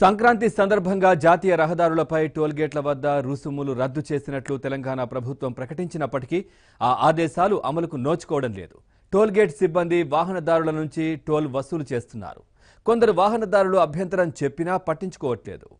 సంక్రాంతి సందర్భంగా జాతీయ రహదారులపై టోల్ గేట్ల వద్ద రుసుములు రద్దు చేసినట్లు తెలంగాణ ప్రభుత్వం ప్రకటించినప్పటికీ ఆ ఆదేశాలు అమలుకు నోచుకోవడం లేదు. టోల్ గేట్ సిబ్బంది వాహనదారుల నుంచి టోల్ వసూలు చేస్తున్నారు. కొందరు వాహనదారులు అభ్యంతరం చెప్పినా పట్టించుకోవట్లేదు.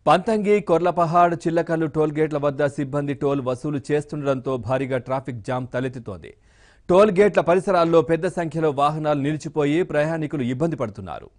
పంతంగి, కొర్లపహాడ్, చిల్లకల్లు టోల్ గేట్ల వద్ద సిబ్బంది టోల్ వసూలు చేస్తుండటంతో భారీగా ట్రాఫిక్ జామ్ తలెత్తుతోంది. టోల్ గేట్ల పరిసరాల్లో పెద్ద సంఖ్యలో వాహనాలు నిలిచిపోయి ప్రయాణికులు ఇబ్బంది పడుతున్నారు.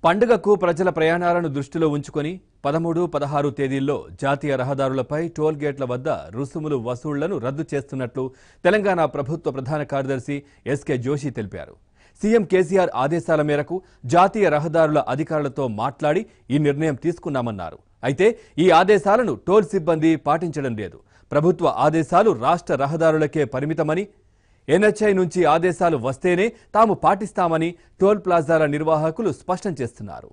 పండుగకు ప్రజల ప్రయాణాలను దృష్టిలో ఉంచుకొని 13, 16 తేదీల్లో జాతీయ రహదారులపై టోల్ గేట్ల వద్ద రుసుములు వసూళ్లను రద్దు చేస్తున్నట్లు తెలంగాణ ప్రభుత్వ ప్రధాన కార్యదర్శి ఎస్కే జోషి తెలిపారు. సీఎం కేసీఆర్ ఆదేశాల మేరకు జాతీయ రహదారుల అధికారులతో మాట్లాడి ఈ నిర్ణయం తీసుకున్నామన్నారు. అయితే ఈ ఆదేశాలను టోల్ సిబ్బంది పాటించడం లేదు. ప్రభుత్వ ఆదేశాలు రాష్ట్ర రహదారులకే పరిమితమని, ఎన్హెచ్ఐ నుంచి ఆదేశాలు వస్తేనే తాము పాటిస్తామని టోల్ ప్లాజాల నిర్వాహకులు స్పష్టం చేస్తున్నారు.